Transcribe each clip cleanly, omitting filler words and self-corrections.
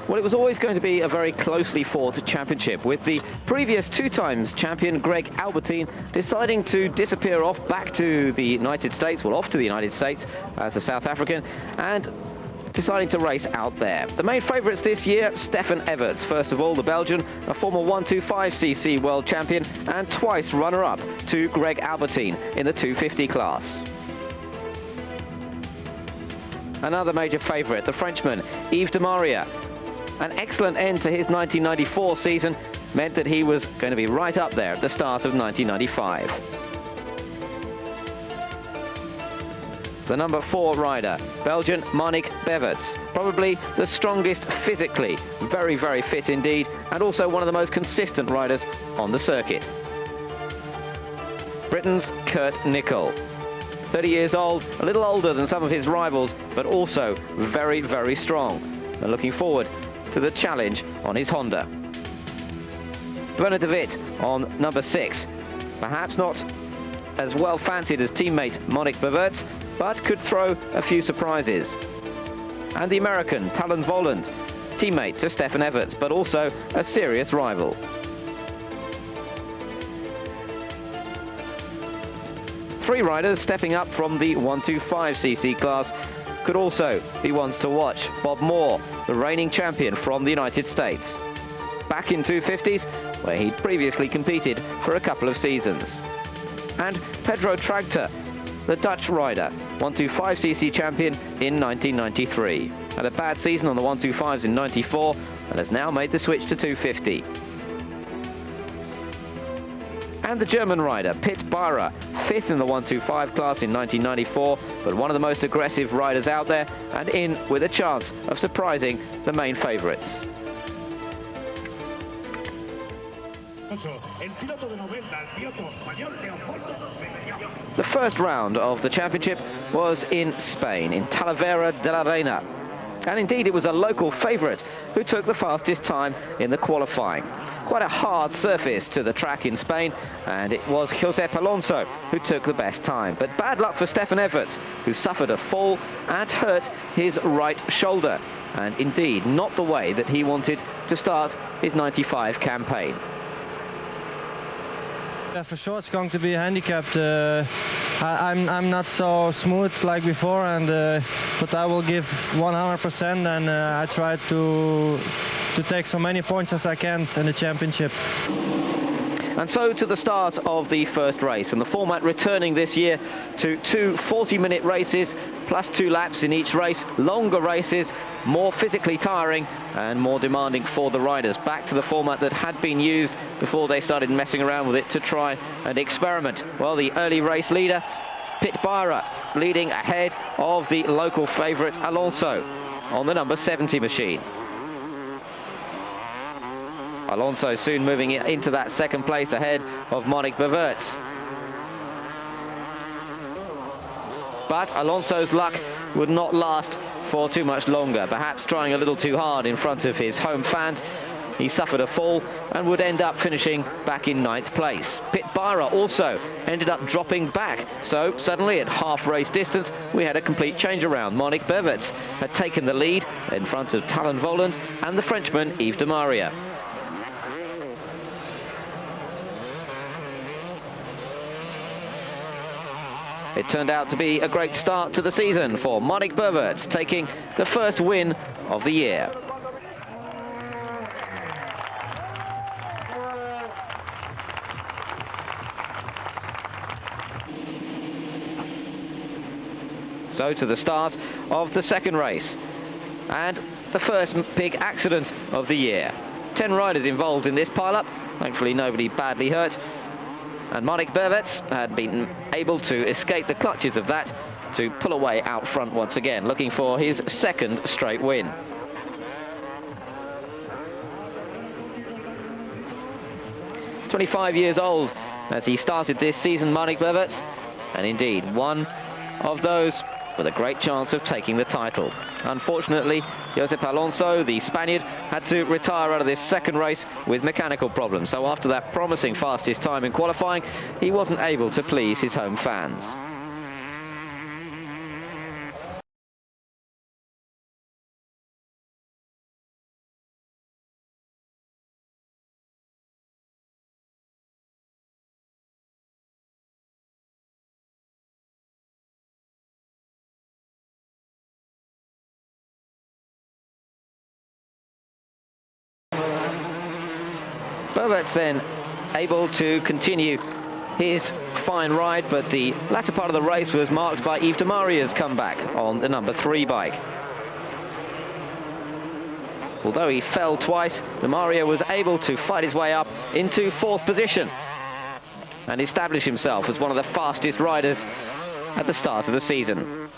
Well, it was always going to be a very closely fought championship, with the previous two times champion Greg Albertine deciding to disappear off back to the United States, well, off to the United States as a South African, and deciding to race out there. The main favourites this year, Stefan Everts, first of all, the Belgian, a former 125cc world champion and twice runner-up to Greg Albertine in the 250 class. Another major favourite, the Frenchman, Yves de Maria. An excellent end to his 1994 season meant that he was going to be right up there at the start of 1995. The number 4 rider, Belgian Monique Beverts, probably the strongest physically, very, very fit indeed, and also one of the most consistent riders on the circuit. Britain's Kurt Nicol, 30 years old, a little older than some of his rivals, but also very, very strong, and looking forward to the challenge on his Honda. Bernard de Witt on number 6, perhaps not as well fancied as teammate Monique Beverts, but could throw a few surprises. And the American Talon Voland, teammate to Stefan Everts, but also a serious rival. Three riders stepping up from the 125cc class could also be ones to watch. Bob Moore, the reigning champion from the United States, back in 250s, where he'd previously competed for a couple of seasons. And Pedro Tragter, the Dutch rider, 125cc champion in 1993. Had a bad season on the 125s in 94 and has now made the switch to 250. And the German rider, Pitt Beirer, 5th in the 125 class in 1994, but one of the most aggressive riders out there and in with a chance of surprising the main favourites. The first round of the championship was in Spain, in Talavera de la Reina. And indeed, it was a local favourite who took the fastest time in the qualifying. Quite a hard surface to the track in Spain, and it was Josep Alonso who took the best time. But bad luck for Stefan Everts, who suffered a fall and hurt his right shoulder. And indeed, not the way that he wanted to start his 95 campaign. Yeah, for sure it's going to be handicapped. I'm not so smooth like before, and but I will give 100%, and I try to take so many points as I can in the championship. And so to the start of the first race, and the format returning this year to 2 40-minute races plus 2 laps in each race, longer races, more physically tiring and more demanding for the riders. Back to the format that had been used before they started messing around with it to try and experiment. Well, the early race leader, Pitt Beirer, leading ahead of the local favourite Alonso on the number 70 machine. Alonso soon moving into that second place ahead of Monique Beverts. But Alonso's luck would not last for too much longer, perhaps trying a little too hard in front of his home fans. He suffered a fall and would end up finishing back in 9th place. Pitt Beirer also ended up dropping back, so suddenly at half race distance we had a complete change around. Monique Beverts had taken the lead in front of Talon Voland and the Frenchman Yves de Maria. It turned out to be a great start to the season for Monique Beverts, taking the first win of the year. So to the start of the second race, and the first big accident of the year. 10 riders involved in this pile-up, thankfully nobody badly hurt. And Monique Beverts had been able to escape the clutches of that to pull away out front once again, looking for his second straight win. "25 years old as he started this season, Monique Beverts, and indeed one of those with a great chance of taking the title. Unfortunately, Josep Alonso, the Spaniard, had to retire out of this second race with mechanical problems. So after that promising fastest time in qualifying, he wasn't able to please his home fans. Bobert's then able to continue his fine ride, but the latter part of the race was marked by Yves de Maria's comeback on the number 3 bike. Although he fell twice, de Maria was able to fight his way up into 4th position and establish himself as one of the fastest riders at the start of the season.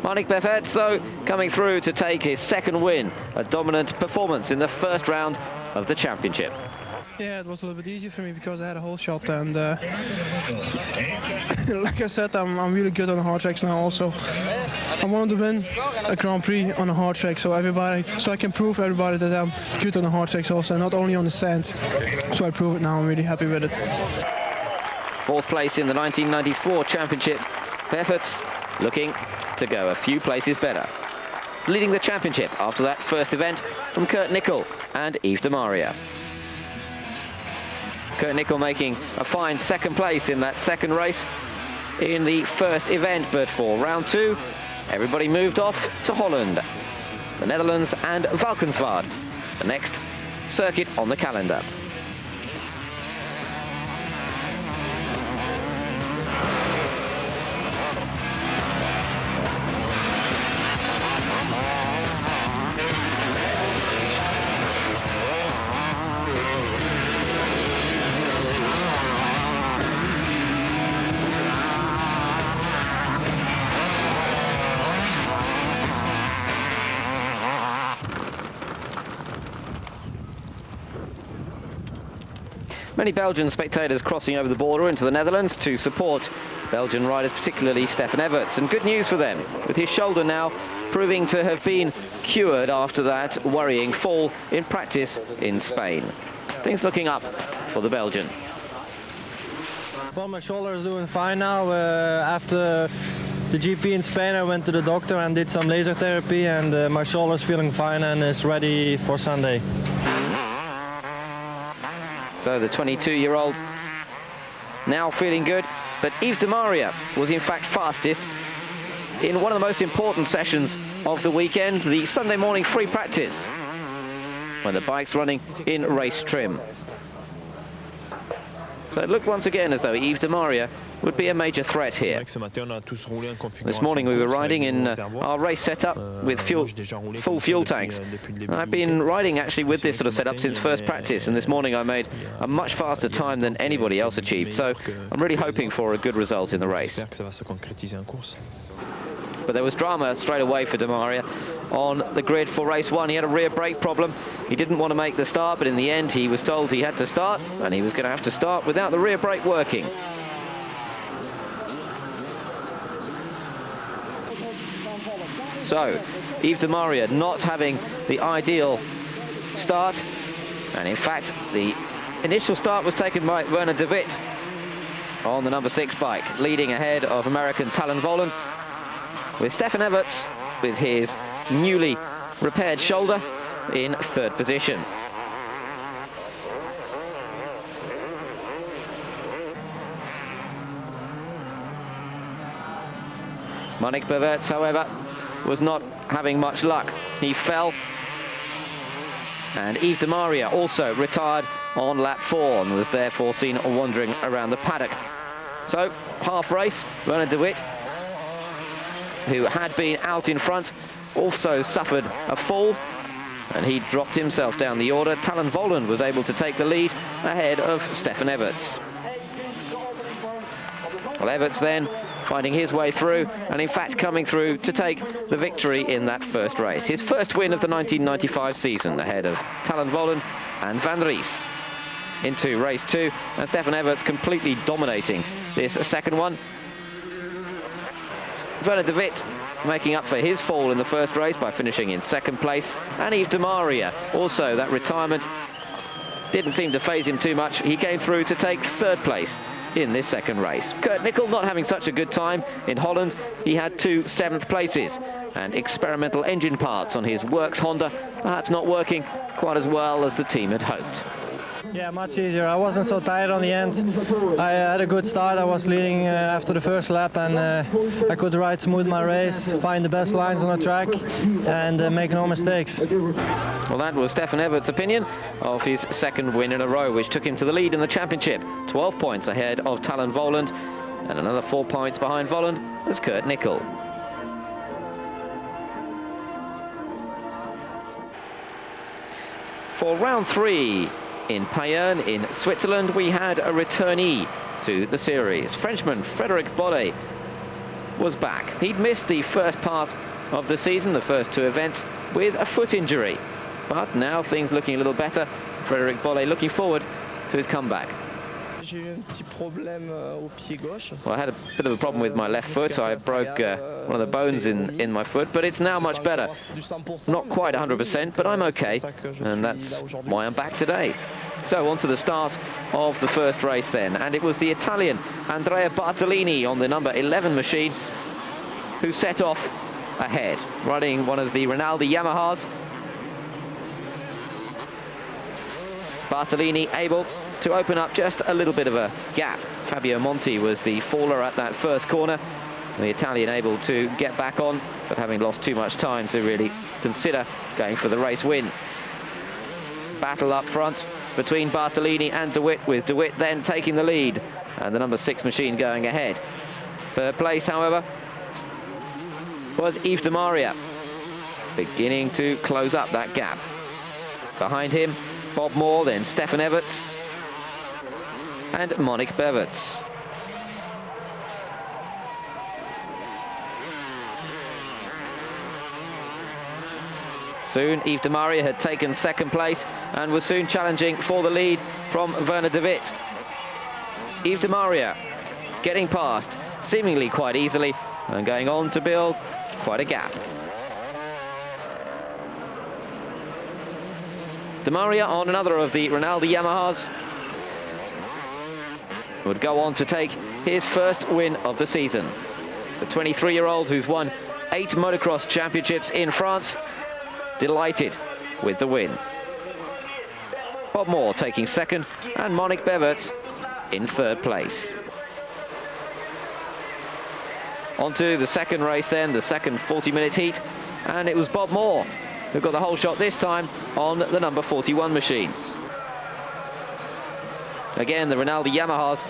Marnik Beverts, though, coming through to take his 2nd win, a dominant performance in the 1st round of the championship. Yeah, it was a little bit easier for me because I had a whole shot, and like I said, I'm really good on the hard tracks now also. I wanted to win a Grand Prix on a hard track, so I can prove everybody that I'm good on the hard tracks also, not only on the sand. So I prove it now. I'm really happy with it. 4th place in the 1994 championship. Beverts looking to go a few places better. Leading the championship after that 1st event from Kurt Nickel and Yves de Maria. Kurt Nickel making a fine 2nd place in that 2nd race in the 1st event, but for round 2, everybody moved off to Holland, the Netherlands and Valkenswaard, the next circuit on the calendar. Many Belgian spectators crossing over the border into the Netherlands to support Belgian riders, particularly Stefan Everts. And good news for them, with his shoulder now proving to have been cured after that worrying fall in practice in Spain. Things looking up for the Belgian. Well, my shoulder is doing fine now. After the GP in Spain, I went to the doctor and did some laser therapy, and my shoulder is feeling fine and is ready for Sunday. So the 22-year-old now feeling good, but Yves de Maria was in fact fastest in one of the most important sessions of the weekend, the Sunday morning free practice, when the bike's running in race trim. So it looked once again as though Yves de Maria would be a major threat here. This morning we were riding in our race setup with full fuel tanks. I've been riding actually with this sort of setup since first practice, and this morning I made a much faster time than anybody else achieved. So I'm really hoping for a good result in the race. But there was drama straight away for de Maria on the grid for race 1. He had a rear brake problem. He didn't want to make the start, but in the end he was told he had to start, and he was going to have to start without the rear brake working. So, Yves de Maria not having the ideal start, and in fact the initial start was taken by Werner de Witt on the number 6 bike, leading ahead of American Talon Volen, with Stefan Everts with his newly repaired shoulder in 3rd position. Marnik Beverts, however, was not having much luck. He fell, and Yves de Maria also retired on lap 4 and was therefore seen wandering around the paddock. So, half race, Werner de Witt, who had been out in front, also suffered a fall, and he dropped himself down the order. Talon Volen was able to take the lead ahead of Stefan Everts. Well, Everts then finding his way through, and in fact coming through to take the victory in that 1st race. His 1st win of the 1995 season, ahead of Talon Volen and Van Ries. Into race 2, and Stefan Everts completely dominating this 2nd one. Werner de Witt making up for his fall in the 1st race by finishing in 2nd place, and Yves de Maria also, that retirement didn't seem to faze him too much. He came through to take 3rd place in this 2nd race. Kurt Nickel not having such a good time in Holland. He had 2 7th places, and experimental engine parts on his Works Honda perhaps not working quite as well as the team had hoped. Yeah, much easier. I wasn't so tired on the end. I had a good start. I was leading after the first lap, and I could ride smooth my race, find the best lines on the track, and make no mistakes. Well, that was Stefan Evert's opinion of his second win in a row, which took him to the lead in the championship. 12 points ahead of Talon Voland, and another 4 points behind Voland is Kurt Nickel. For round 3 in Payerne in Switzerland, we had a returnee to the series. Frenchman Frédéric Bollet was back. He'd missed the first part of the season, the first 2 events, with a foot injury. But now things looking a little better. Frédéric Bollet looking forward to his comeback. Well, I had a bit of a problem with my left foot. I broke one of the bones in my foot, but it's now much better. Not quite 100%, but I'm okay, and that's why I'm back today. So on to the start of the first race then, and it was the Italian Andrea Bartolini on the number 11 machine who set off ahead, riding one of the Rinaldi Yamahas. Bartolini able to open up just a little bit of a gap. Fabio Monti was the faller at that first corner. The Italian able to get back on, but having lost too much time to really consider going for the race win. Battle up front between Bartolini and De Wit, with De Wit then taking the lead, and the number 6 machine going ahead. Third place, however, was Yves de Maria, beginning to close up that gap. Behind him, Bob Moore, then Stefan Everts, and Monique Beverts. Soon, Yves de Maria had taken second place and was soon challenging for the lead from Werner de Wit. Yves de Maria getting past seemingly quite easily and going on to build quite a gap. De Maria on another of the Rinaldi Yamahas would go on to take his first win of the season. The 23-year-old who's won 8 motocross championships in France, delighted with the win. Bob Moore taking second, and Monique Beverts in third place. On to the second race then, the second 40-minute heat, and it was Bob Moore who got the whole shot this time on the number 41 machine. Again, the Rinaldi Yamahas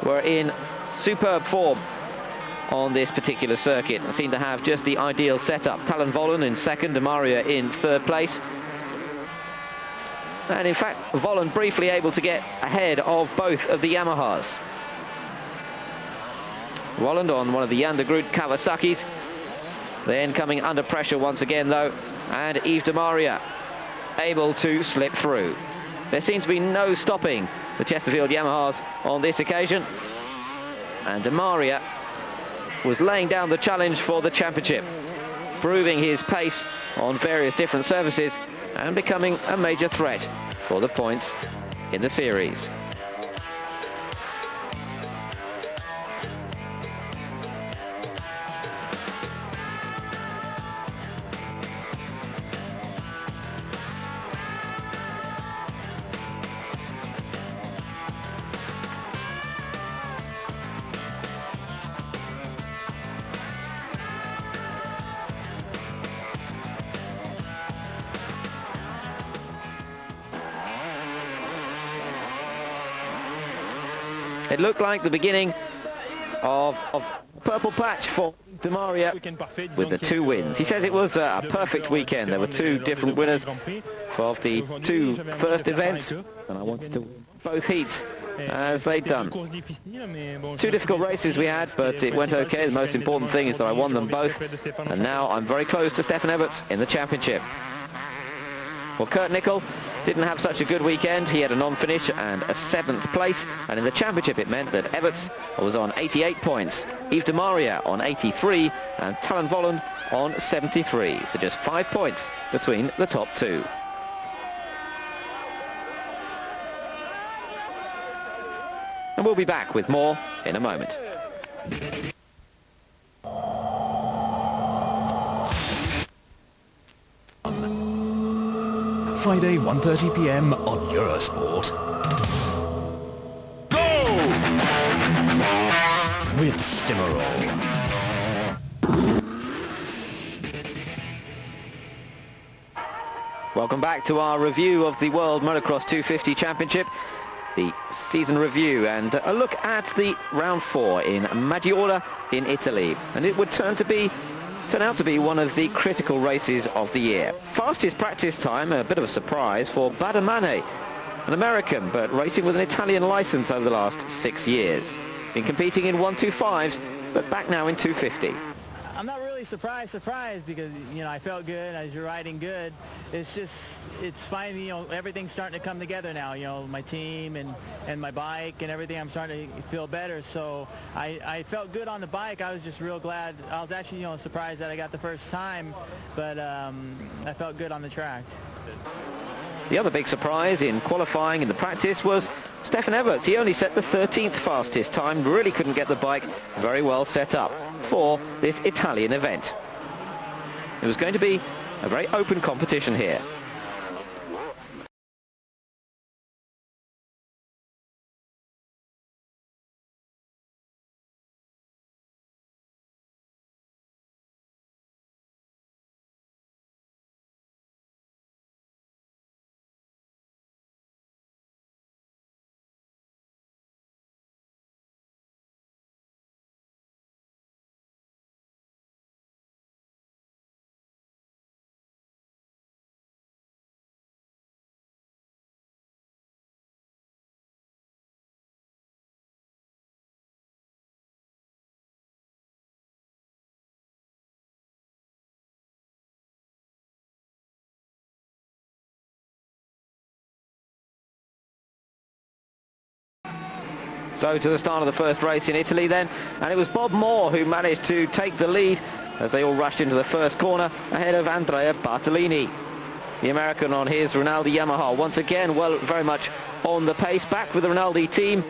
were in superb form on this particular circuit and seemed to have just the ideal setup. Talon Voland in second, De Maria in third place. And in fact, Voland briefly able to get ahead of both of the Yamahas. Voland on one of the Jan de Groot Kawasaki's. Then coming under pressure once again though, and Yves de Maria able to slip through. There seems to be no stopping the Chesterfield Yamahas on this occasion, and De Maria was laying down the challenge for the championship, proving his pace on various different surfaces and becoming a major threat for the points in the series. It looked like the beginning of purple patch for De Maria with the 2 wins. He says it was a perfect weekend. There were 2 different winners of the 2 first events, and I wanted to win both heats as they'd done. 2 difficult races we had, but it went okay. The most important thing is that I won them both, and now I'm very close to Stefan Everts in the championship. Well, Kurt Nickel didn't have such a good weekend. He had a non-finish and a 7th place, and in the championship it meant that Everts was on 88 points, Yves de Maria on 83, and Talon Voland on 73, so just 5 points between the top 2. And we'll be back with more in a moment. Friday 1:30 p.m. on Eurosport. Go! With Stimmerol. Welcome back to our review of the World Motocross 250 Championship, the season review, and a look at the round 4 in Maggiore in Italy. And it would turn out to be one of the critical races of the year. Fastest practice time, a bit of a surprise for Badamane, an American, but racing with an Italian license over the last 6 years. Been competing in 125s, but back now in 250. I'm not really surprised because, you know, I felt good as you're riding good. It's just, it's fine, you know, everything's starting to come together now, you know, my team and my bike and everything. I'm starting to feel better. So I felt good on the bike. I was just real glad. I was actually, you know, surprised that I got the first time, but I felt good on the track. The other big surprise in qualifying in the practice was Stefan Everts. He only set the 13th fastest time, really couldn't get the bike very well set up for this Italian event. It was going to be a very open competition here. So to the start of the first race in Italy then, and it was Bob Moore who managed to take the lead as they all rushed into the first corner ahead of Andrea Bartolini. The American on his Rinaldi Yamaha once again, well, very much on the pace, back with the Rinaldi team.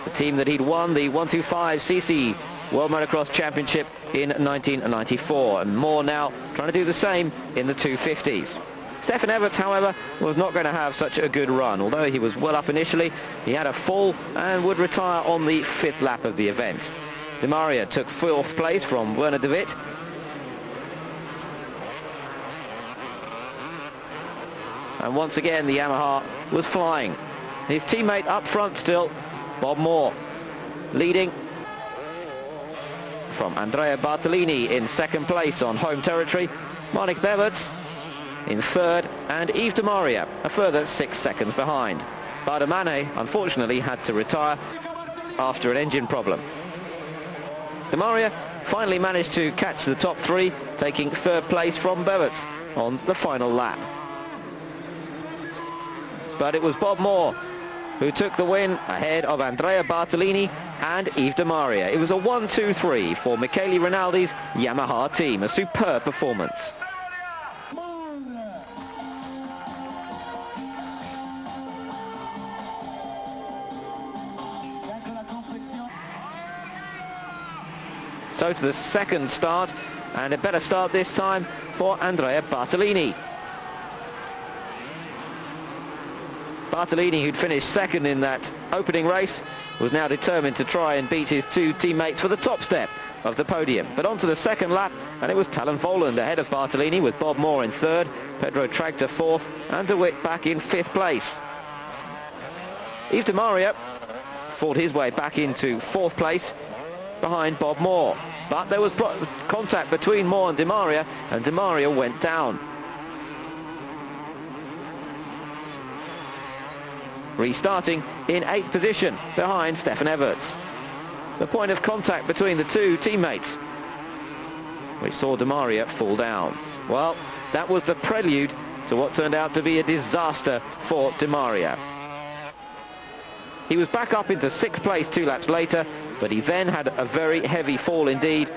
The team that he'd won the 125cc World Motocross Championship in 1994, and Moore now trying to do the same in the 250s. Stefan Everts, however, was not going to have such a good run. Although he was well up initially, he had a fall and would retire on the 5th lap of the event. Di Maria took 4th place from Werner de Witt. And once again, the Yamaha was flying. His teammate up front still, Bob Moore, leading from Andrea Bartolini in 2nd place on home territory, Marnik Beverts in 3rd, and Yves Di Maria a further 6 seconds behind. Badamane unfortunately had to retire after an engine problem. Di Maria finally managed to catch the top 3, taking 3rd place from Beverts on the final lap. But it was Bob Moore who took the win ahead of Andrea Bartolini and Yves Di Maria. It was a 1-2-3 for Michele Rinaldi's Yamaha team, a superb performance. So to the second start, and a better start this time for Andrea Bartolini. Bartolini, who'd finished 2nd in that opening race, was now determined to try and beat his 2 teammates for the top step of the podium. But on to the 2nd lap, and it was Talon Voland ahead of Bartolini with Bob Moore in 3rd, Pedro Tractor 4th, and de Witt back in 5th place. Yves Di Maria fought his way back into 4th place behind Bob Moore. But there was contact between Moore and Di Maria went down. Restarting in 8th position behind Stefan Everts. The point of contact between the 2 teammates, which saw Di Maria fall down. Well, that was the prelude to what turned out to be a disaster for Di Maria. He was back up into 6th place 2 laps later, but he then had a very heavy fall indeed,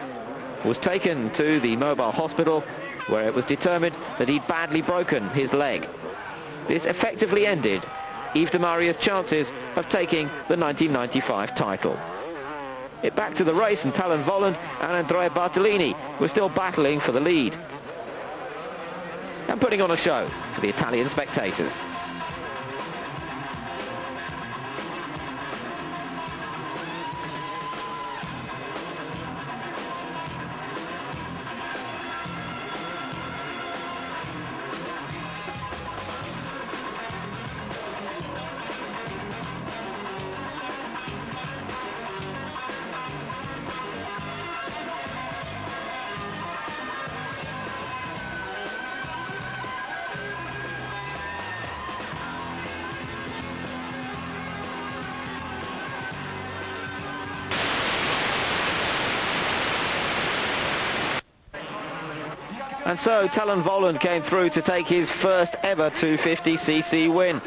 was taken to the mobile hospital where it was determined that he'd badly broken his leg. This effectively ended Yves Di Maria's chances of taking the 1995 title. It back to the race, and Talon Voland and Andrea Bartolini were still battling for the lead and putting on a show. the Italian spectators. And so Talon Volland came through to take his first ever 250cc win.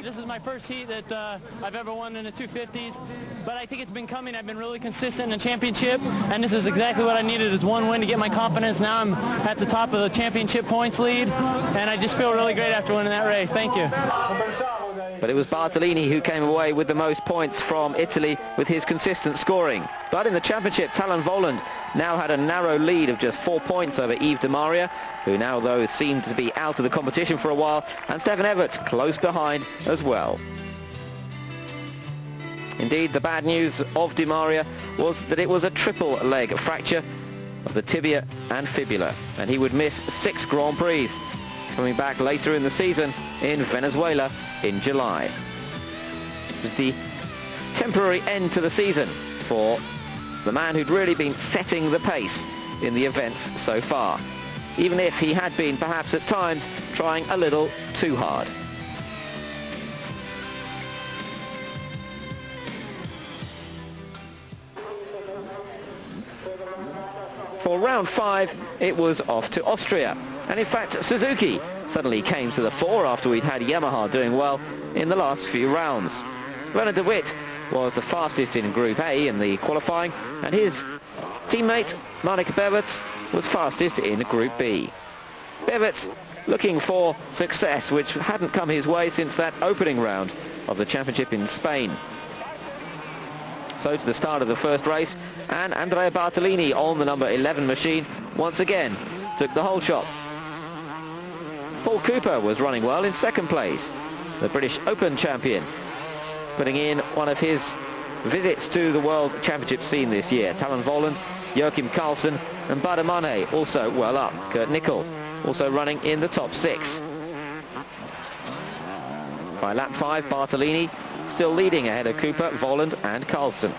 This is my first heat that I've ever won in the 250s, but I think it's been coming. I've been really consistent in the championship, and this is exactly what I needed, is one win to get my confidence. Now I'm at the top of the championship points lead, and I just feel really great after winning that race. Thank you. But it was Bartolini who came away with the most points from Italy with his consistent scoring. But in the championship, Talon Volland now had a narrow lead of just 4 points over Yves de Maria, who now, though, seemed to be out of the competition for a while, and Stefan Everts close behind as well. Indeed, the bad news of de Maria was that it was a triple leg fracture of the tibia and fibula, and he would miss 6 Grand Prix, coming back later in the season in Venezuela in July. It was the temporary end to the season for the man who'd really been setting the pace in the events so far, even if he had been perhaps at times trying a little too hard. For round 5, it was off to Austria, and in fact Suzuki suddenly came to the fore after we'd had Yamaha doing well in the last few rounds. René de Witt was the fastest in Group A in the qualifying, and his teammate Marnik Beverts was fastest in Group B. Beverts looking for success, which hadn't come his way since that opening round of the championship in Spain. So to the start of the first race, and Andrea Bartolini on the number 11 machine once again took the whole shot. Paul Cooper was running well in second place, the British Open champion, putting in one of his visits to the World Championship scene this year. Talon Volland, Joachim Karlsson and Badamane also well up. Kurt Nickel also running in the top 6. By lap 5, Bartolini still leading ahead of Cooper, Volland and Karlsson.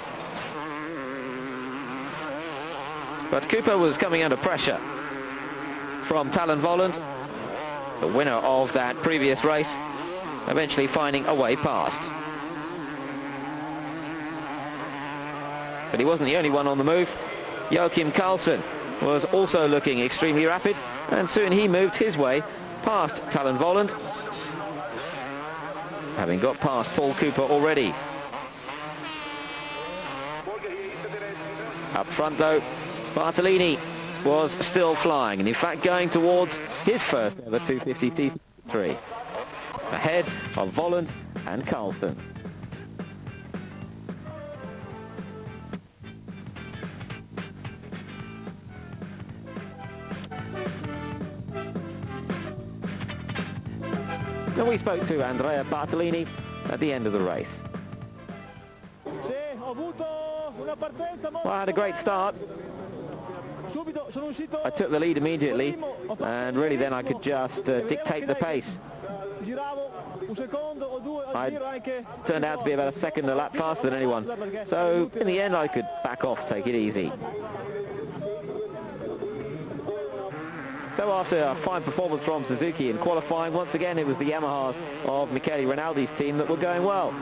But Cooper was coming under pressure from Talon Volland, the winner of that previous race, eventually finding a way past. But he wasn't the only one on the move. Joachim Karlsson was also looking extremely rapid, and soon he moved his way past Talon Volland, having got past Paul Cooper already. Up front though, Bartolini was still flying, and in fact going towards his first ever 250cc victory, ahead of Volland and Karlsson. Then we spoke to Andrea Bartolini at the end of the race. Well, I had a great start. I took the lead immediately, and really then I could just dictate the pace. I turned out to be about a second a lap faster than anyone, so in the end I could back off, take it easy. So after a fine performance from Suzuki in qualifying, once again it was the Yamahas of Michele Rinaldi's team that were going well.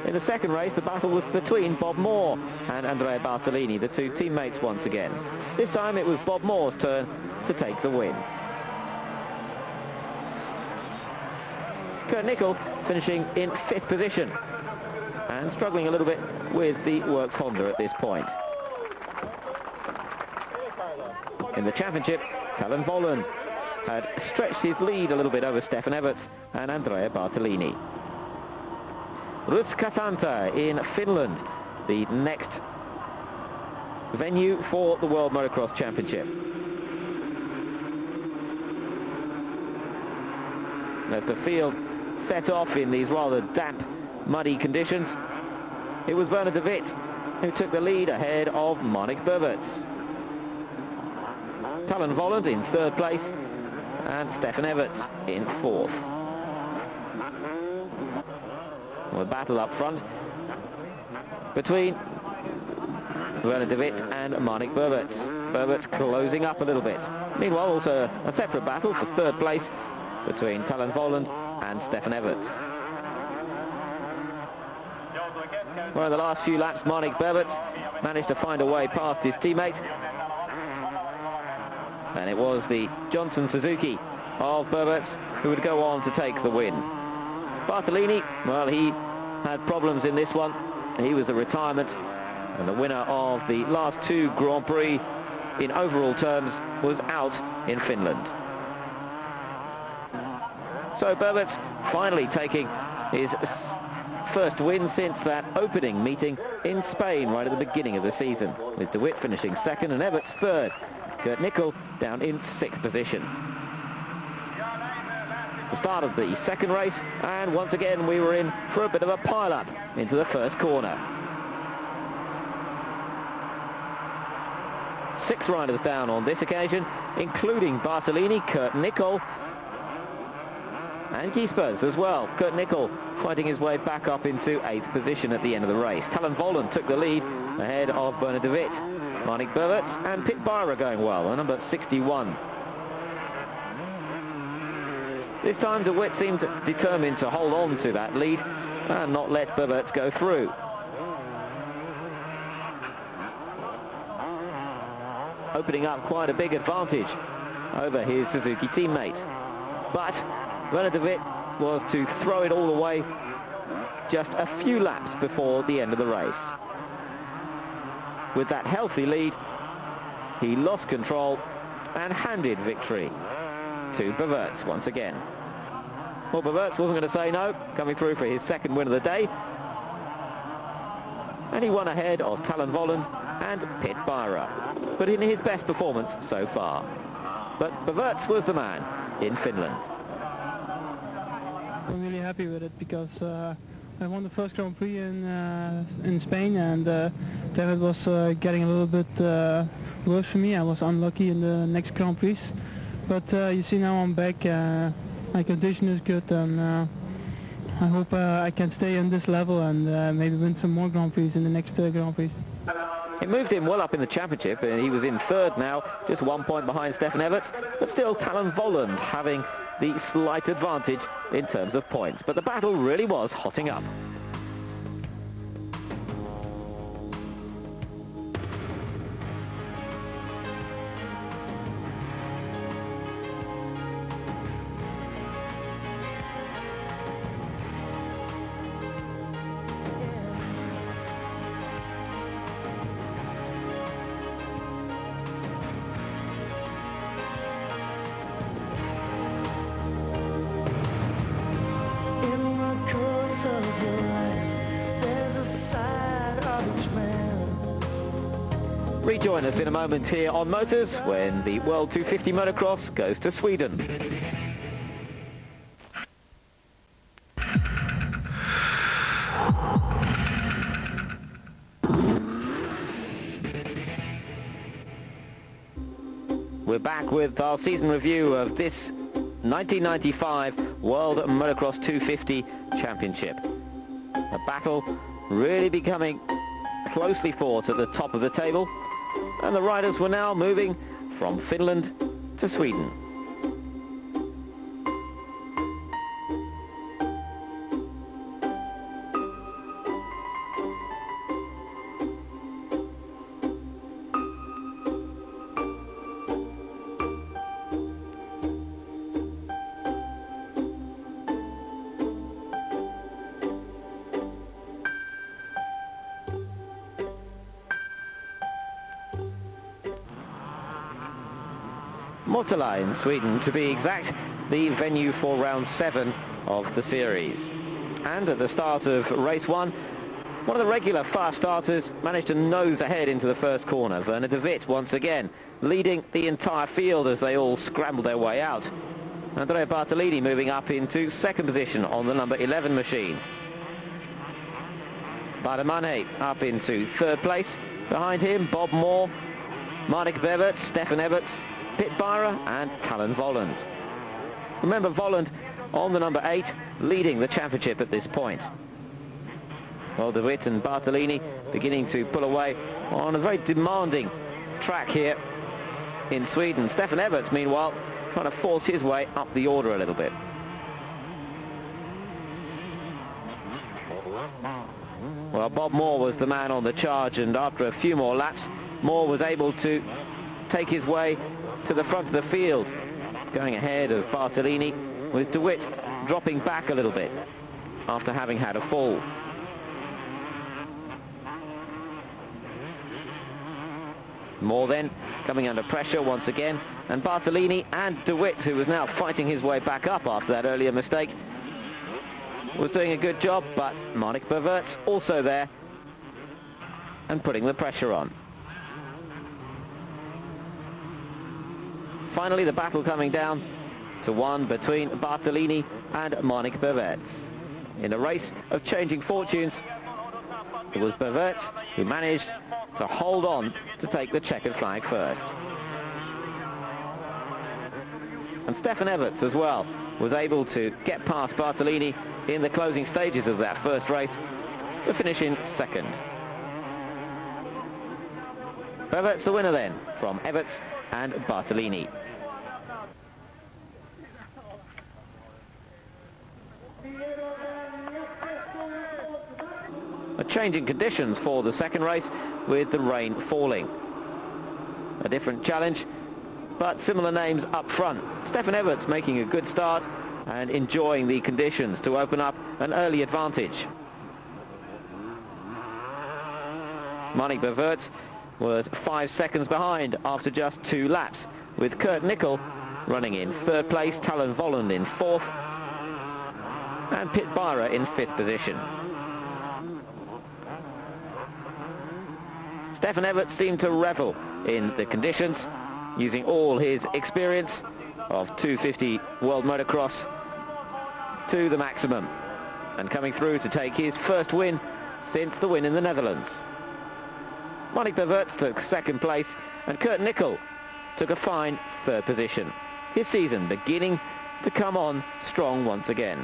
In the second race, the battle was between Bob Moore and Andrea Bartolini, the two teammates once again. This time it was Bob Moore's turn to take the win. Kurt Nickel finishing in 5th position and struggling a little bit with the Works Honda at this point. In the championship, Talon Volland had stretched his lead a little bit over Stefan Everts and Andrea Bartolini. Ruts Katanta in Finland, the next venue for the World Motocross Championship. As the field set off in these rather damp, muddy conditions, it was Bernard de Wit who took the lead ahead of Marnik Berberts. Talon Volland in third place and Stefan Everts in fourth. A battle up front between Bernard de Wit and Marnik Berberts. Berberts closing up a little bit. Meanwhile, also a separate battle for third place between Talon Volland and Stefan Everts. Well, in the last few laps, Marnik Berberts managed to find a way past his teammate. And it was the Johnson Suzuki of Berberts who would go on to take the win. Bartolini, well, he had problems in this one. He was a retirement, and the winner of the last two Grand Prix in overall terms was out in Finland. So Berberts finally taking his first win since that opening meeting in Spain right at the beginning of the season, with de Wit finishing second and Everts third. Kurt Nickel down in sixth position. The start of the second race, and once again we were in for a bit of a pile-up into the first corner. 6 riders down on this occasion, including Bartolini, Kurt Nickel, and Giespers as well. Kurt Nickel fighting his way back up into 8th position at the end of the race. Talon Volland took the lead ahead of Bernard de Wit. Marnik Berberts and Pit Byra going well, the number 61. This time de Wit seemed determined to hold on to that lead and not let Berberts go through. Opening up quite a big advantage over his Suzuki teammate. But Bernard de Wit was to throw it all away just a few laps before the end of the race. With that healthy lead, he lost control and handed victory to Berberts once again. Well, Berberts wasn't going to say no, coming through for his second win of the day. And he won ahead of Talon Volland and Pit Byra, but in his best performance so far. But Berberts was the man in Finland. I'm really happy with it because I won the first Grand Prix in Spain, and there it was getting a little bit worse for me. I was unlucky in the next Grand Prix, but you see now I'm back. My condition is good, and I hope I can stay on this level and maybe win some more Grand Prix in the next Grand Prix. It moved him well up in the championship, and he was in third now, just 1 point behind Stefan Everts, but still Talon Volland having the slight advantage in terms of points. But the battle really was hotting up. Rejoin us in a moment here on Motors when the World 250 Motocross goes to Sweden. We're back with our season review of this 1995 World Motocross 250 Championship. A battle really becoming closely fought at the top of the table, and the riders were now moving from Finland to Sweden. Motala in Sweden, to be exact, the venue for round 7 of the series. And at the start of race 1, One of the regular fast starters managed to nose ahead into the first corner. Werner de Wit once again leading the entire field as they all scrambled their way out. Andrea Bartolini moving up into second position on the number 11 machine. Bademane up into third place. Behind him, Bob Moore, Marnik Bevert, Stefan Everts, Pit Byra and Talon Volland. Remember, Volland on the number 8, leading the championship at this point. Well, de Wit and Bartolini beginning to pull away on a very demanding track here in Sweden. Stefan Everts, meanwhile, trying to force his way up the order a little bit. Well, Bob Moore was the man on the charge, and after a few more laps, Moore was able to take his way to the front of the field, going ahead of Bartolini, with de Wit dropping back a little bit after having had a fall. Moore then coming under pressure once again, and Bartolini and de Wit, who was now fighting his way back up after that earlier mistake, was doing a good job, but Marnik Bevert's also there and putting the pressure on. Finally, the battle coming down to one between Bartolini and Marnik Bevert. In a race of changing fortunes, it was Bevert who managed to hold on to take the checkered flag first. And Stefan Everts as well was able to get past Bartolini in the closing stages of that first race to finish in second. Bevert's the winner then, from Everts and Bartolini. A change in conditions for the second race, with the rain falling. A different challenge, but similar names up front. Stefan Everts making a good start and enjoying the conditions to open up an early advantage. Marnik Bevert was 5 seconds behind after just 2 laps, with Kurt Nickel running in third place, Talon Volland in fourth, and Pit Byra in fifth position. Stefan Everts seemed to revel in the conditions, using all his experience of 250 World Motocross to the maximum, and coming through to take his first win since the win in the Netherlands. Marnik Bevert took second place, and Kurt Nickel took a fine third position. His season beginning to come on strong once again.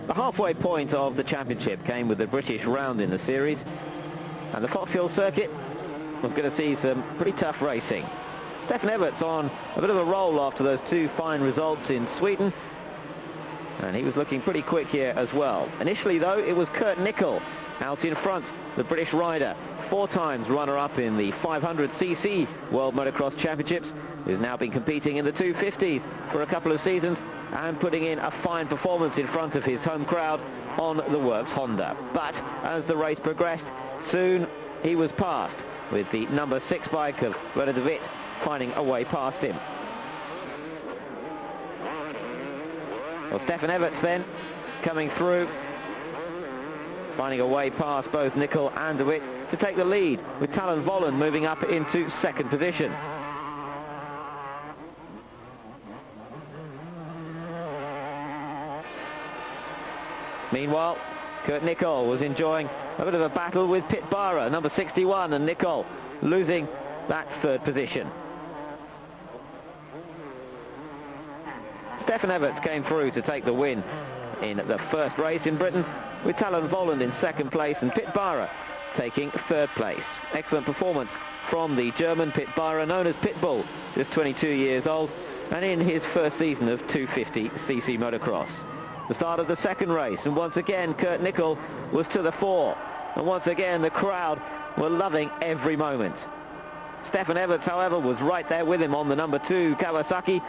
The halfway point of the championship came with the British round in the series, and the Fox Hill circuit was going to see some pretty tough racing. Stefan Everts on a bit of a roll after those 2 fine results in Sweden, and he was looking pretty quick here as well. Initially though, it was Kurt Nickel out in front, the British rider, 4 times runner-up in the 500cc World Motocross Championships, who's now been competing in the 250s for a couple of seasons and putting in a fine performance in front of his home crowd on the Works Honda. But as the race progressed, soon he was passed, with the number 6 bike of Werner de Wit finding a way past him. Well, Stefan Everts then coming through, finding a way past both Nickel and de Wit to take the lead, with Talon Volland moving up into second position. Meanwhile, Kurt Nickel was enjoying a bit of a battle with Pit Byra, number 61, and Nickel losing that third position. Stefan Everts came through to take the win in the first race in Britain, with Talon Volland in second place and Pit Bara taking third place. Excellent performance from the German Pit Bara, known as Pitbull, just 22 years old, and in his first season of 250cc motocross. The start of the second race, and once again Kurt Nickel was to the fore, and once again the crowd were loving every moment. Stefan Everts, however, was right there with him on the number 2 Kawasaki,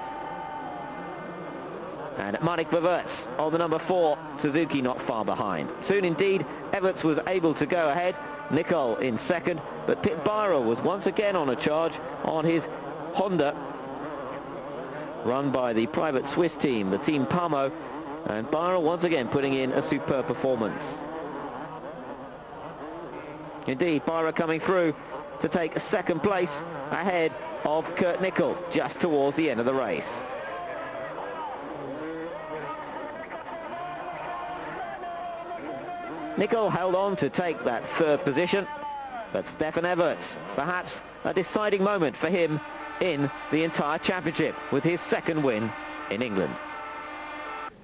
and Marnik Beverts on the number 4 Suzuki not far behind. Soon indeed Everts was able to go ahead, Nicol in second, but Pit Bara was once again on a charge on his Honda, run by the private Swiss team, the Team Pamo, and Bara once again putting in a superb performance. Indeed, Bara coming through to take second place ahead of Kurt Nicol just towards the end of the race. Nicol held on to take that third position, but Stefan Everts, perhaps a deciding moment for him in the entire championship with his second win in England.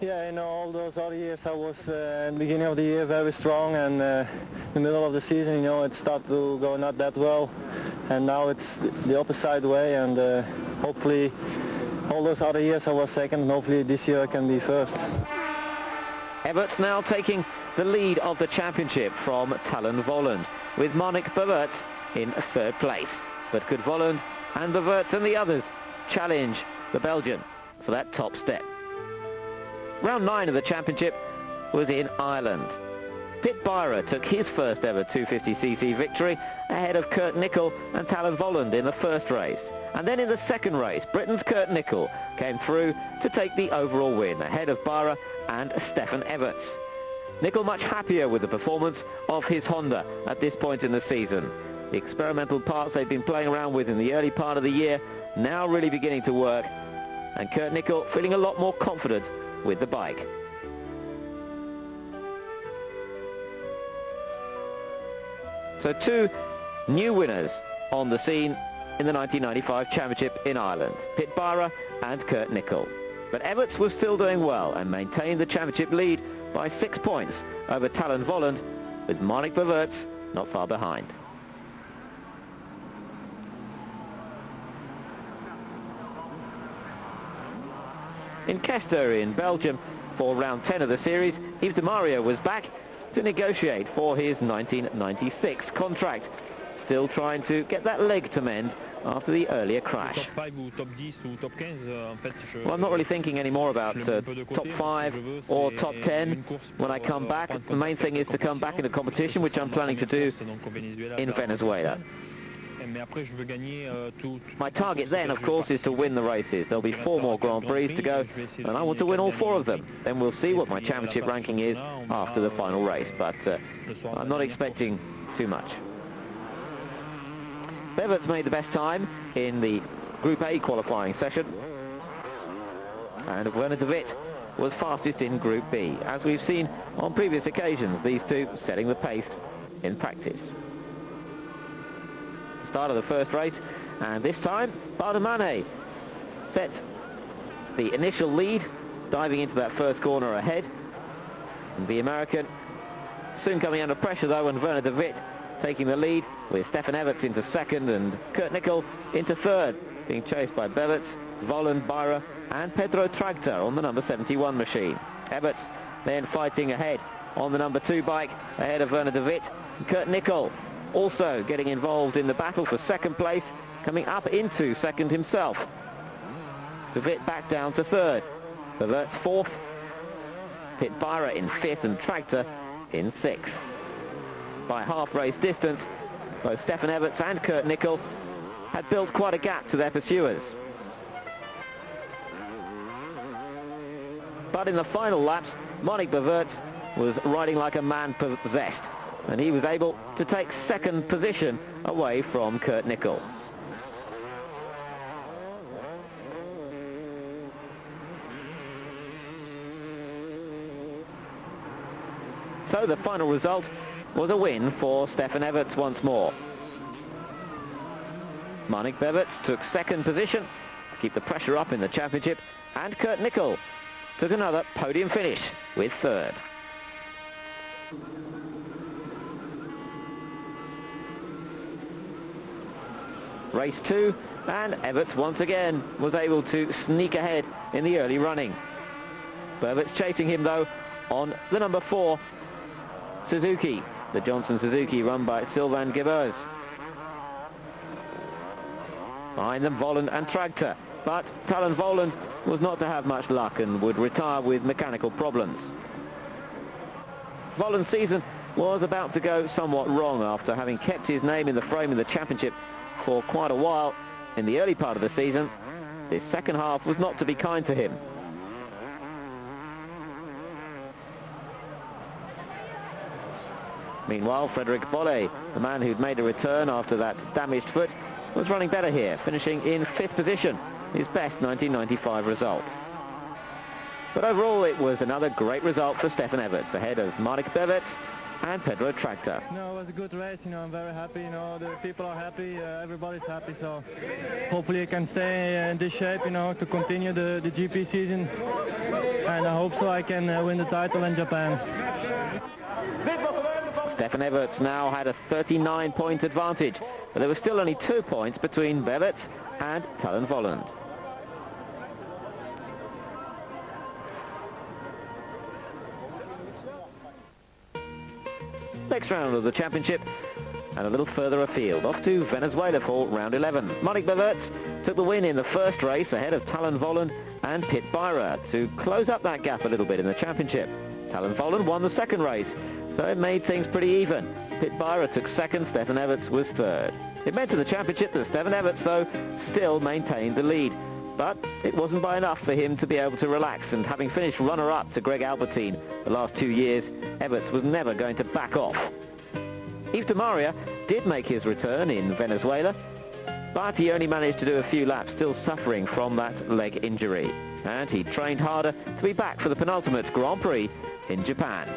Yeah, in all those other years I was in the beginning of the year very strong, and in the middle of the season, you know, it started to go not that well, and now it's the opposite way, and hopefully all those other years I was second, and hopefully this year I can be first. Everts now taking the lead of the championship from Talon Volland, with Marnik Beverts in third place. But could Volland and Beverts and the others challenge the Belgian for that top step? Round 9 of the championship was in Ireland. Pit Bara took his first ever 250cc victory ahead of Kurt Nicol and Talon Volland in the first race. And then in the second race, Britain's Kurt Nicol came through to take the overall win ahead of Bara and Stefan Everts. Nicol much happier with the performance of his Honda at this point in the season. The experimental parts they've been playing around with in the early part of the year now really beginning to work, and Kurt Nicol feeling a lot more confident with the bike. So 2 new winners on the scene in the 1995 championship in Ireland, Pit Bara and Kurt Nicol. But Everts was still doing well and maintained the championship lead by 6 points over Talon Volland, with Marnik Beverts not far behind. In Kester in Belgium for round 10 of the series, Yves de Maria was back to negotiate for his 1996 contract, still trying to get that leg to mend after the earlier crash. Well, I'm not really thinking anymore about top 5 or top 10 when I come back. The main thing is to come back in a competition, which I'm planning to do in Venezuela. My target then, of course, is to win the races. There'll be 4 more Grand Prix to go, and I want to win all 4 of them. Then we'll see what my championship ranking is after the final race, but I'm not expecting too much. Beverts made the best time in the Group A qualifying session, and Werner de Witt was fastest in Group B. As we've seen on previous occasions, these two setting the pace in practice. Start of the first race, and this time Bardemane set the initial lead, diving into that first corner ahead. And the American soon coming under pressure though, and Werner de Witt taking the lead, with Stefan Everts into second and Kurt Nicol into third, being chased by Beverts, Volland, Bara and Pedro Tractor on the number 71 machine. Everts then fighting ahead on the number 2 bike ahead of Werner de Witt. Kurt Nicol also getting involved in the battle for second place, coming up into second himself. De Witt back down to third. Beverts 4th, Pit Bara in 5th and Tractor in 6th. By half race distance, both Stefan Everts and Kurt Nicol had built quite a gap to their pursuers. But in the final laps, Marnik Beverts was riding like a man possessed, and he was able to take second position away from Kurt Nicol. So the final result was a win for Stefan Everts once more. Marnik Beverts took second position to keep the pressure up in the championship, and Kurt Nicol took another podium finish with third. Race 2, and Everts once again was able to sneak ahead in the early running. Everts chasing him though on the number 4 Suzuki, the Johnson Suzuki run by Sylvain Gebers. Behind them Voland and Tractor, but Talon Voland was not to have much luck and would retire with mechanical problems. Voland's season was about to go somewhat wrong after having kept his name in the frame in the championship for quite a while in the early part of the season. This second half was not to be kind to him. Meanwhile, Frederic Bolle, the man who'd made a return after that damaged foot, was running better here, finishing in 5th position, his best 1995 result. But overall, it was another great result for Stefan Everts, ahead of Marek Bevet and Pedro Tractor. No, it was a good race, I'm very happy, the people are happy, everybody's happy, so hopefully I can stay in this shape, to continue the GP season, and I hope so I can win the title in Japan. Stefan Everts now had a 39-point advantage, but there were still only 2 points between Bevet and Talon Voland. Next round of the championship, and a little further afield, off to Venezuela for round 11. Marek Bevet took the win in the first race ahead of Talon Voland and Pit Byra to close up that gap a little bit in the championship. Talon Voland won the second race, so it made things pretty even. Pit Byra took second, Stefan Everts was third. It meant in the championship that Stefan Everts, though, still maintained the lead. But it wasn't by enough for him to be able to relax, and having finished runner-up to Greg Albertine the last 2 years, Everts was never going to back off. Yves de Maria did make his return in Venezuela, but he only managed to do a few laps, still suffering from that leg injury. And he trained harder to be back for the penultimate Grand Prix in Japan.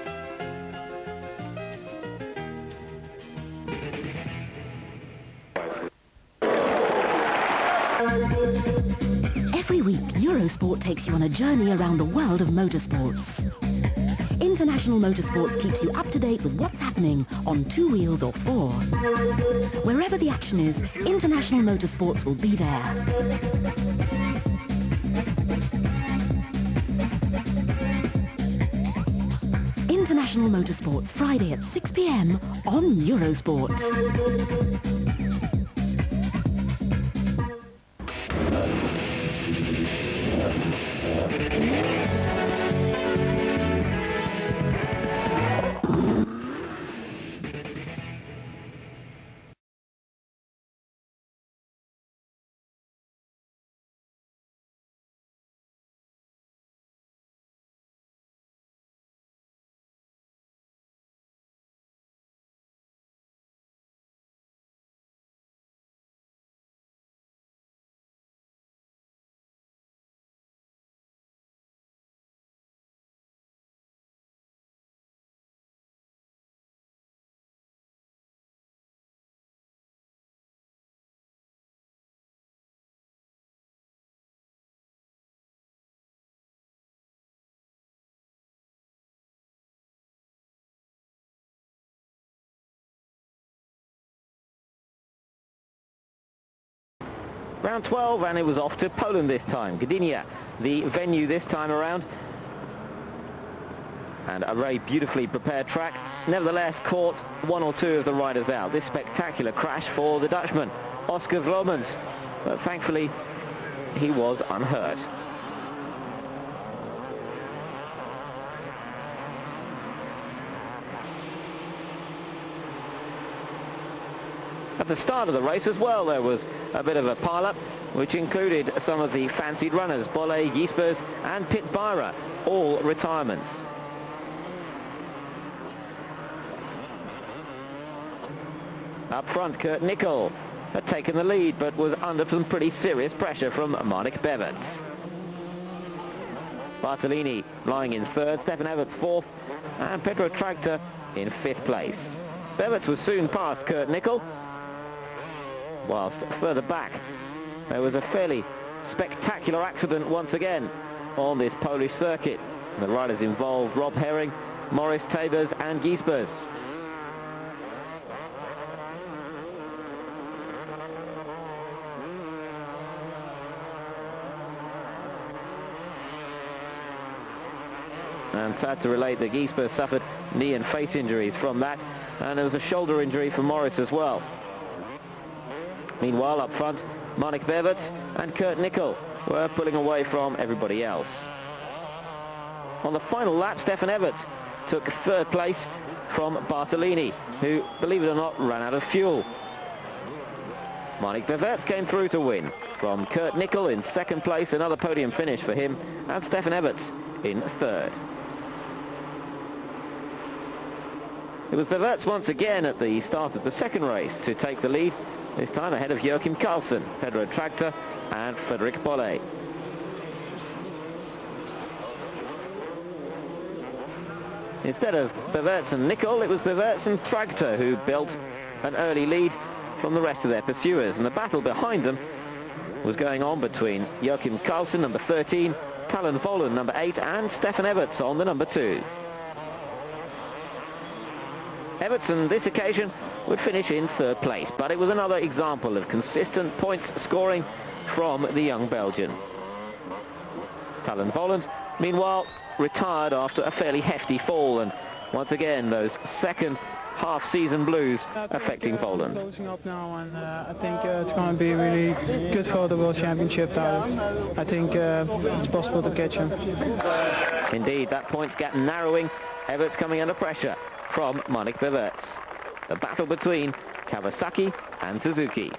Every week, Eurosport takes you on a journey around the world of motorsports. International Motorsports keeps you up to date with what's happening on 2 wheels or 4. Wherever the action is, International Motorsports will be there. International Motorsports, Friday at 6 p.m. on Eurosport. Round 12, and it was off to Poland this time. Gdynia, the venue this time around. And a very beautifully prepared track, nevertheless caught 1 or 2 of the riders out. This spectacular crash for the Dutchman, Oscar Vromans, but thankfully he was unhurt. At the start of the race as well, there was a bit of a pile-up, which included some of the fancied runners, Bolle, Gispers and Pit Byra, all retirements. Up front, Kurt Nickel had taken the lead, but was under some pretty serious pressure from Marek Bevet. Bartolini lying in third, Stefan Everts fourth, and Pedro Tractor in 5th place. Bevet was soon past Kurt Nickel, whilst further back there was a fairly spectacular accident once again on this Polish circuit. The riders involved Rob Herring, Maurice Tabers and Giesbers. I'm sad to relate that Giesbers suffered knee and face injuries from that, and there was a shoulder injury for Morris as well. Meanwhile, up front, Marnik Beverts and Kurt Nickel were pulling away from everybody else. On the final lap, Stefan Everts took third place from Bartolini, who, believe it or not, ran out of fuel. Marnik Beverts came through to win. From Kurt Nickel in second place, another podium finish for him, and Stefan Everts in third. It was Beverts once again at the start of the second race to take the lead, this time ahead of Joachim Karlsson, Pedro Tractor and Frederic Bolle. Instead of Beverts and Nickel, it was Beverts and Tractor who built an early lead from the rest of their pursuers, and the battle behind them was going on between Joachim Karlsson, number 13, Talon Vollen, number 8, and Stefan Everts on the number 2. Everts on this occasion would finish in third place, but it was another example of consistent points scoring from the young Belgian. Talon Vollen, meanwhile, retired after a fairly hefty fall, and once again those second half-season blues affecting Poland. Closing up now, and I think it's going to be really good for the World Championship title. I think it's possible to catch him. Indeed, that points gap narrowing. Everts coming under pressure from Marnik Beverts. The battle between Kawasaki and Suzuki.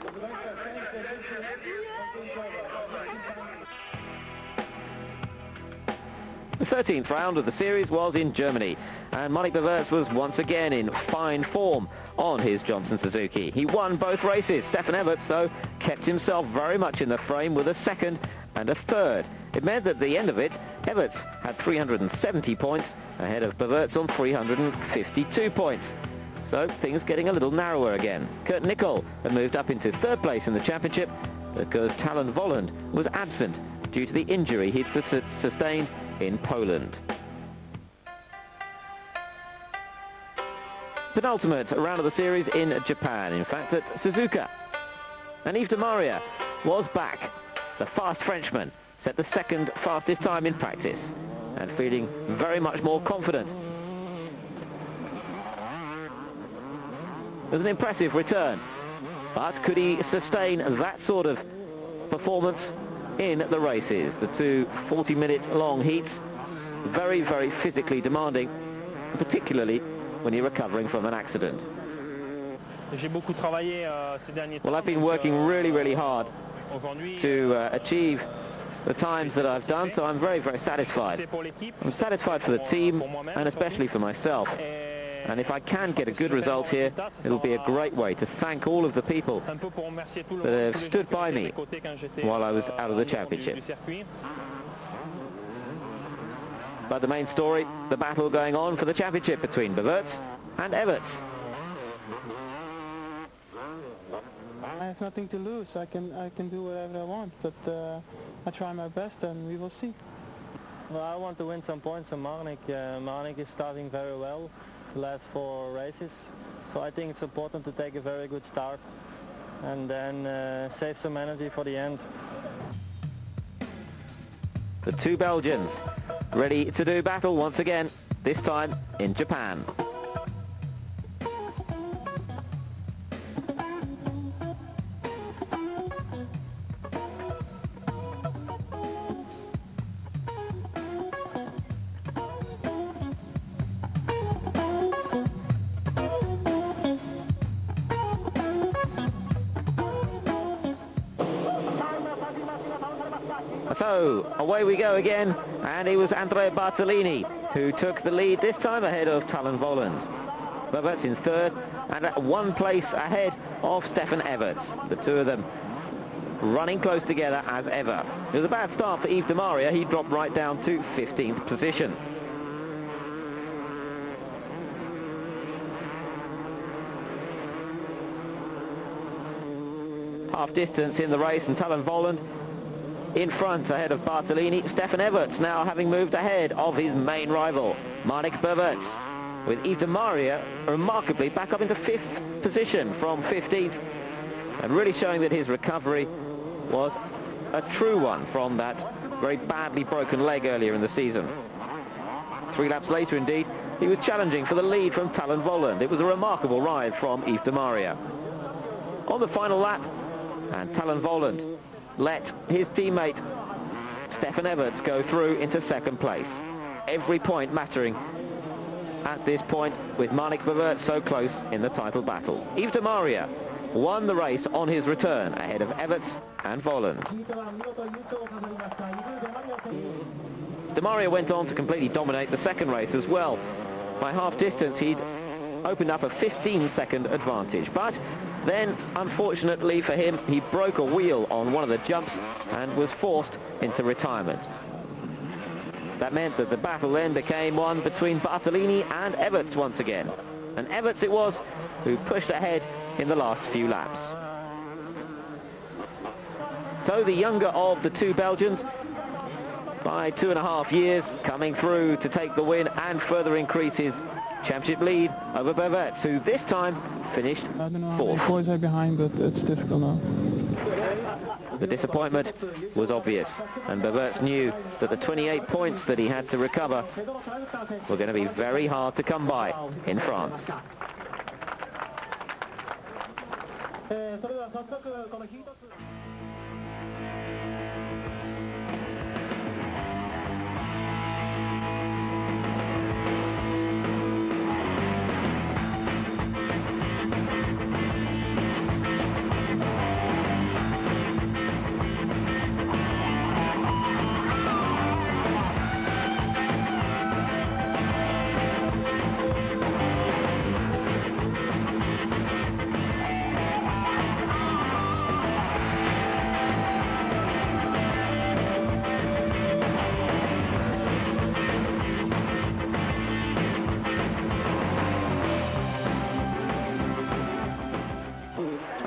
The 13th round of the series was in Germany, and Marnik Beverts was once again in fine form on his Johnson Suzuki. He won both races. Stefan Everts, though, kept himself very much in the frame with a second and a third. It meant that at the end of it, Everts had 370 points ahead of Beverts on 352 points. So things getting a little narrower again. Kurt Nickel had moved up into third place in the championship because Talon Volland was absent due to the injury he'd sustained in Poland. Penultimate round of the series in Japan, in fact at Suzuka. And Yves de Maria was back. The fast Frenchman set the second fastest time in practice and feeling very much more confident. It was an impressive return, but could he sustain that sort of performance in the races? The two 40-minute long heats, very, very physically demanding, particularly when you're recovering from an accident. Well, I've been working really, really hard to achieve the times that I've done, so I'm very, very satisfied. I'm satisfied for the team and especially for myself. And if I can get a good result here, it'll be a great way to thank all of the people that have stood by me while I was out of the championship. But the main story, the battle going on for the championship between Beverts and Everts. I have nothing to lose. I can do whatever I want, but I try my best and we will see. Well, I want to win some points on Marnik. Marnik is starting very well the last 4 races, so I think it's important to take a very good start and then save some energy for the end. The two Belgians ready to do battle once again, this time in Japan. So, away we go again, and it was Andrea Bartolini who took the lead, this time ahead of Talon Volland. Beverts in third, and at 1 place ahead of Stefan Everts. The two of them running close together as ever. It was a bad start for Yves de Maria. He dropped right down to 15th position. Half distance in the race, and Talon Volland in front ahead of Bartolini. Stefan Everts now having moved ahead of his main rival, Marnik Everts, with Yves de Maria remarkably back up into 5th position from 15th, and really showing that his recovery was a true one from that very badly broken leg earlier in the season. 3 laps later, indeed, he was challenging for the lead from Talon Volland. It was a remarkable ride from Yves de Maria. On the final lap, and Talon Volland let his teammate Stefan Everts go through into 2nd place. Every point mattering at this point, with Marnik Everts so close in the title battle. Yves de Maria won the race on his return ahead of Everts and Volland. De Maria went on to completely dominate the 2nd race as well. By half distance, he'd opened up a 15-second advantage, but then, unfortunately for him, he broke a wheel on one of the jumps and was forced into retirement. That meant that the battle then became one between Bartolini and Everts once again. And Everts it was who pushed ahead in the last few laps. So the younger of the 2 Belgians, by 2.5 years, coming through to take the win and further increase his championship lead over Everts, who this time finished 4th. Boys are behind, but it's difficult now. The disappointment was obvious, and Everts knew that the 28 points that he had to recover were going to be very hard to come by in France.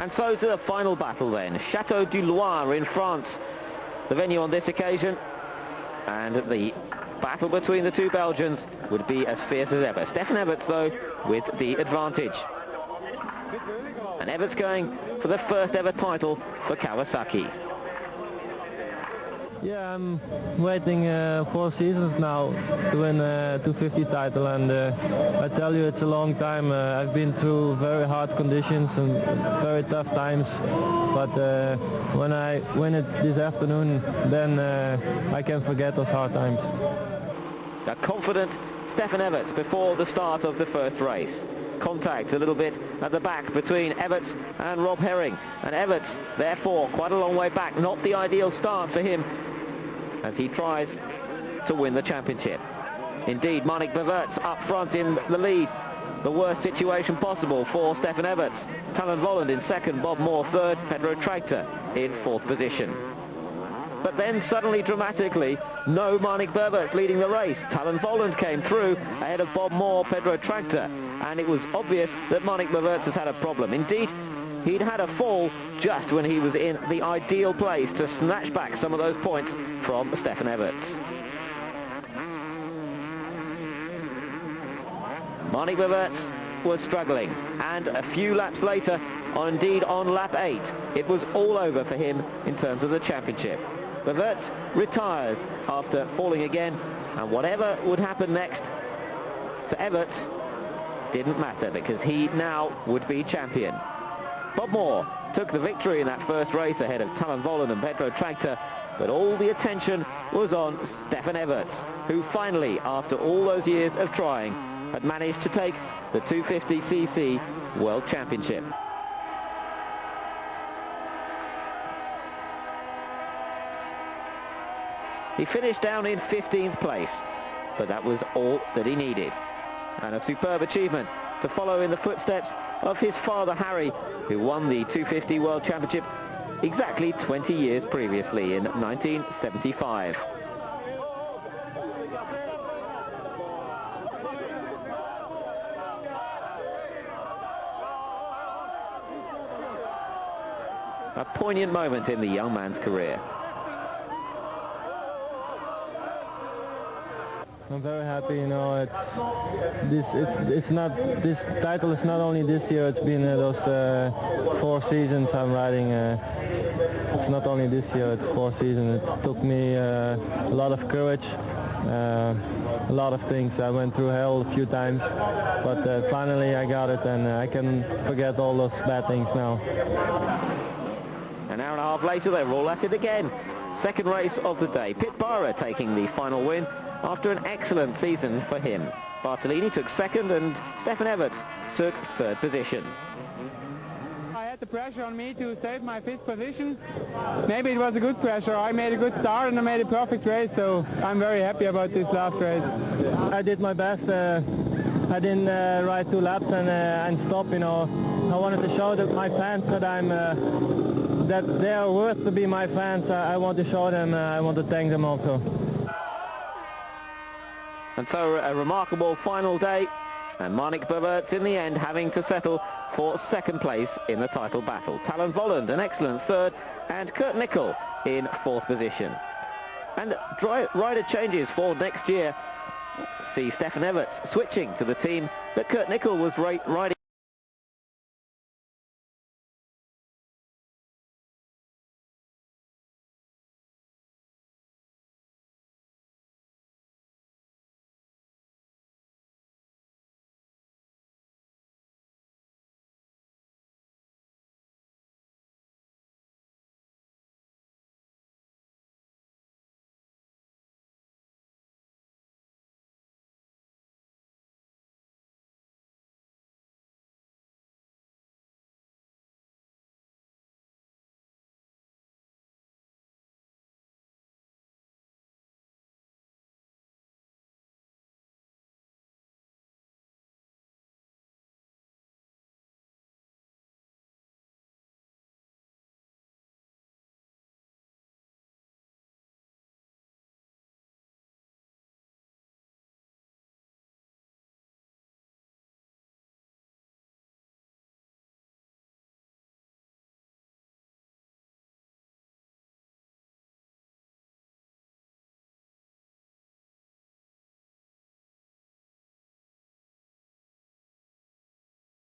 And so to the final battle then, Château du Loir in France, the venue on this occasion, and the battle between the 2 Belgians would be as fierce as ever. Stefan Everts though with the advantage, and Everts going for the 1st ever title for Kawasaki. Yeah, I'm waiting 4 seasons now to win a 250 title, and I tell you, it's a long time. I've been through very hard conditions and very tough times, but when I win it this afternoon, then I can forget those hard times. A confident Stefan Everts before the start of the 1st race. Contact a little bit at the back between Everts and Rob Herring, and Everts therefore quite a long way back. Not the ideal start for him as he tries to win the championship. Indeed, Marnik Everts up front in the lead. The worst situation possible for Stefan Everts. Talon Volland in 2nd, Bob Moore 3rd, Pedro Tractor in 4th position. But then suddenly, dramatically, no Marnik Everts leading the race. Talon Volland came through ahead of Bob Moore, Pedro Tractor, and it was obvious that Marnik Everts has had a problem. Indeed, he'd had a fall just when he was in the ideal place to snatch back some of those points from Stefan Everts. Marnik Everts was struggling, and a few laps later, indeed on lap 8, it was all over for him in terms of the championship. Everts retires after falling again, and whatever would happen next to Everts didn't matter, because he now would be champion. Bob Moore took the victory in that 1st race ahead of Talon Volland and Pedro Tractor, but all the attention was on Stefan Everts, who finally, after all those years of trying, had managed to take the 250cc World Championship. He finished down in 15th place, but that was all that he needed. And a superb achievement to follow in the footsteps of his father Harry, who won the 250 World Championship exactly 20 years previously in 1975. A poignant moment in the young man's career. I'm very happy. You know, this title is not only this year. It's been those 4 seasons I'm riding. It's not only this year. It's 4 seasons. It took me a lot of courage. A lot of things. I went through hell a few times, but finally I got it, and I can forget all those bad things now. An hour and a half later, they're all at it again. Second race of the day. Pit Bara taking the final win after an excellent season for him. Bartolini took second and Stefan Everts took third position. I had the pressure on me to save my 5th position. Maybe it was a good pressure. I made a good start and I made a perfect race, so I'm very happy about this last race. I did my best. I didn't ride 2 laps and stop. You know, I wanted to show that my fans that they are worth to be my fans. I want to show them. I want to thank them also. And so a remarkable final day, and Marnik Berberts in the end having to settle for second place in the title battle. Talon Volland an excellent third, and Kurt Nickel in 4th position. And rider changes for next year see Stefan Everts switching to the team that Kurt Nickel was riding